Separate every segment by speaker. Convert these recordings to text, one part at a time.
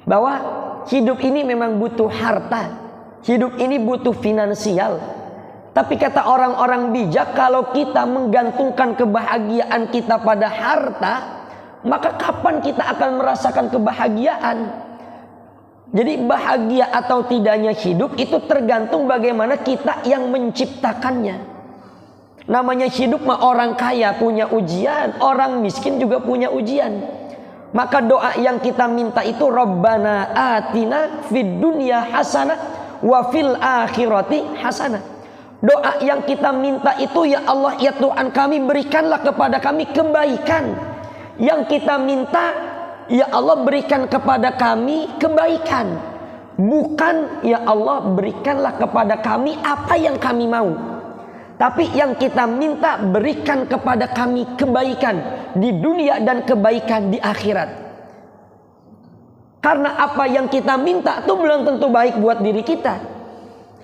Speaker 1: bahwa hidup ini memang butuh harta, hidup ini butuh finansial. Tapi kata orang-orang bijak, kalau kita menggantungkan kebahagiaan kita pada harta, maka kapan kita akan merasakan kebahagiaan? Jadi bahagia atau tidaknya hidup itu tergantung bagaimana kita yang menciptakannya. Namanya hidup mah, orang kaya punya ujian, orang miskin juga punya ujian. Maka doa yang kita minta itu Rabbana atina fid dunya hasanah wa fil akhirati hasanah. Doa yang kita minta itu, ya Allah, ya Tuhan kami, berikanlah kepada kami kebaikan. Yang kita minta, ya Allah, berikan kepada kami kebaikan. Bukan, ya Allah, berikanlah kepada kami apa yang kami mau. Tapi yang kita minta, berikan kepada kami kebaikan di dunia dan kebaikan di akhirat. Karena apa yang kita minta itu belum tentu baik buat diri kita.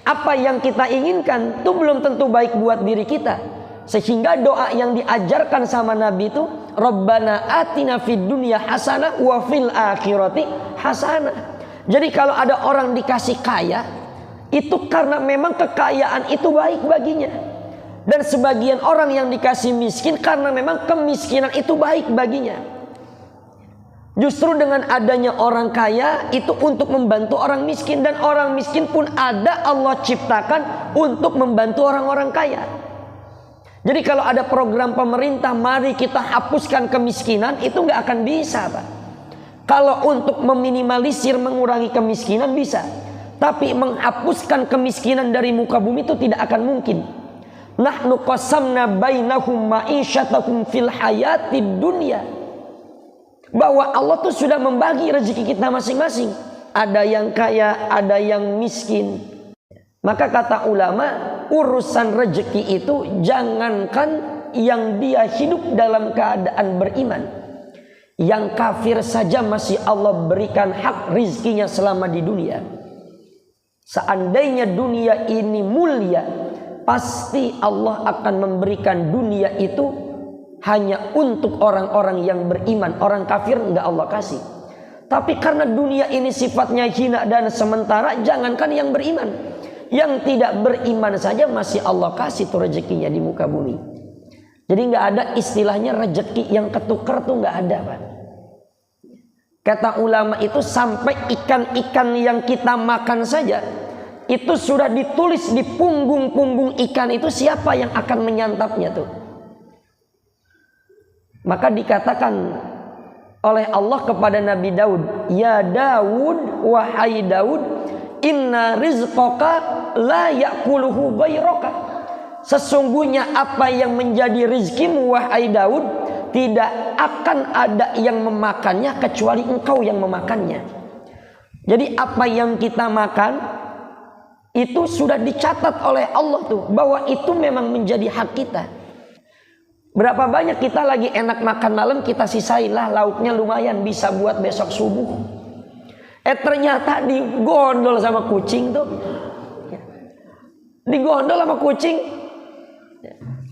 Speaker 1: Apa yang kita inginkan itu belum tentu baik buat diri kita. Sehingga doa yang diajarkan sama Nabi itu Rabbana atina fid dunya hasanah wa fil akhirati hasanah. Jadi kalau ada orang dikasih kaya, itu karena memang kekayaan itu baik baginya. Dan sebagian orang yang dikasih miskin karena memang kemiskinan itu baik baginya. Justru dengan adanya orang kaya itu untuk membantu orang miskin, dan orang miskin pun ada Allah ciptakan untuk membantu orang-orang kaya. Jadi kalau ada program pemerintah mari kita hapuskan kemiskinan, itu nggak akan bisa, Pak. Kalau untuk meminimalisir, mengurangi kemiskinan bisa, tapi menghapuskan kemiskinan dari muka bumi itu tidak akan mungkin. Nahnu qasamna bainahum ma'isyatahum fil hayatid dunya. Bahwa Allah tuh sudah membagi rezeki kita masing-masing. Ada yang kaya, ada yang miskin. Maka kata ulama, urusan rezeki itu jangankan yang dia hidup dalam keadaan beriman. Yang kafir saja masih Allah berikan hak rizkinya selama di dunia. Seandainya dunia ini mulia, pasti Allah akan memberikan dunia itu hanya untuk orang-orang yang beriman. Orang kafir enggak Allah kasih. Tapi karena dunia ini sifatnya hina dan sementara, jangankan yang beriman, yang tidak beriman saja masih Allah kasih tuh rezekinya di muka bumi. Jadi enggak ada istilahnya rezeki yang ketukar tuh, enggak ada, Pak. Kata ulama itu sampai ikan-ikan yang kita makan saja itu sudah ditulis di punggung-punggung ikan itu siapa yang akan menyantapnya tuh. Maka dikatakan oleh Allah kepada Nabi Daud, ya Daud, wahai Daud, inna rizqaka la ya'kuluhu ghairaka. Sesungguhnya apa yang menjadi rizkimu wahai Daud, tidak akan ada yang memakannya kecuali engkau yang memakannya. Jadi apa yang kita makan itu sudah dicatat oleh Allah tuh, bahwa itu memang menjadi hak kita. Berapa banyak kita lagi enak makan malam, kita sisain lah, lauknya lumayan bisa buat besok subuh. Ternyata digondol sama kucing tuh. Digondol sama kucing.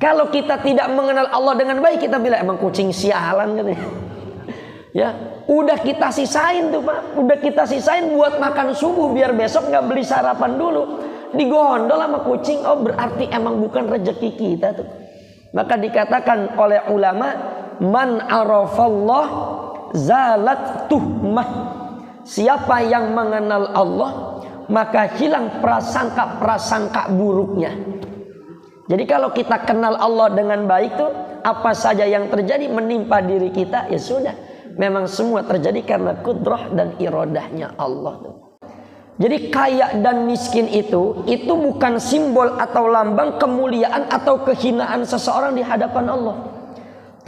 Speaker 1: Kalau kita tidak mengenal Allah dengan baik, kita bilang emang kucing sialan katanya. Ya, udah kita sisain tuh, Pak. Udah kita sisain buat makan subuh biar besok nggak beli sarapan dulu. Digondol sama kucing, oh berarti emang bukan rezeki kita tuh. Maka dikatakan oleh ulama, man arafallah zalat tuhmah. Siapa yang mengenal Allah, maka hilang prasangka-prasangka buruknya. Jadi kalau kita kenal Allah dengan baik tuh, apa saja yang terjadi menimpa diri kita, ya sudah, memang semua terjadi karena kudrah dan iradahnya Allah tuh. Jadi kaya dan miskin itu bukan simbol atau lambang kemuliaan atau kehinaan seseorang di hadapan Allah.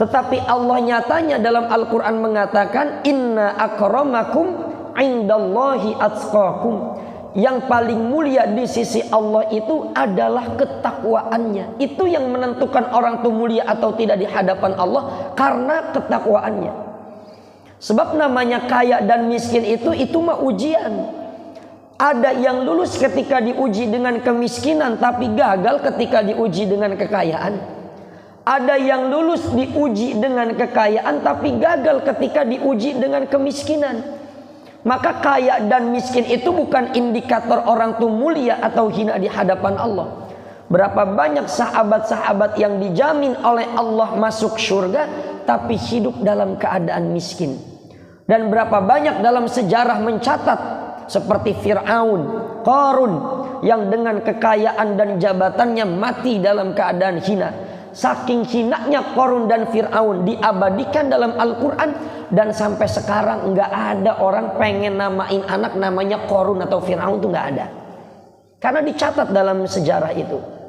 Speaker 1: Tetapi Allah nyatanya dalam Al-Quran mengatakan, inna akramakum indallahi atqakum. Yang paling mulia di sisi Allah itu adalah ketakwaannya. Itu yang menentukan orang itu mulia atau tidak di hadapan Allah, karena ketakwaannya. Sebab namanya kaya dan miskin itu mah ujian. Ada yang lulus ketika diuji dengan kemiskinan, tapi gagal ketika diuji dengan kekayaan. Ada yang lulus diuji dengan kekayaan, tapi gagal ketika diuji dengan kemiskinan. Maka kaya dan miskin itu bukan indikator orang itu mulia atau hina di hadapan Allah. Berapa banyak sahabat-sahabat yang dijamin oleh Allah masuk surga tapi hidup dalam keadaan miskin. Dan berapa banyak dalam sejarah mencatat seperti Fir'aun, Qarun yang dengan kekayaan dan jabatannya mati dalam keadaan hina. Saking hinanya Qarun dan Fir'aun diabadikan dalam Al-Quran, dan sampai sekarang nggak ada orang pengen namain anak namanya Qarun atau Fir'aun, itu nggak ada. Karena dicatat dalam sejarah itu.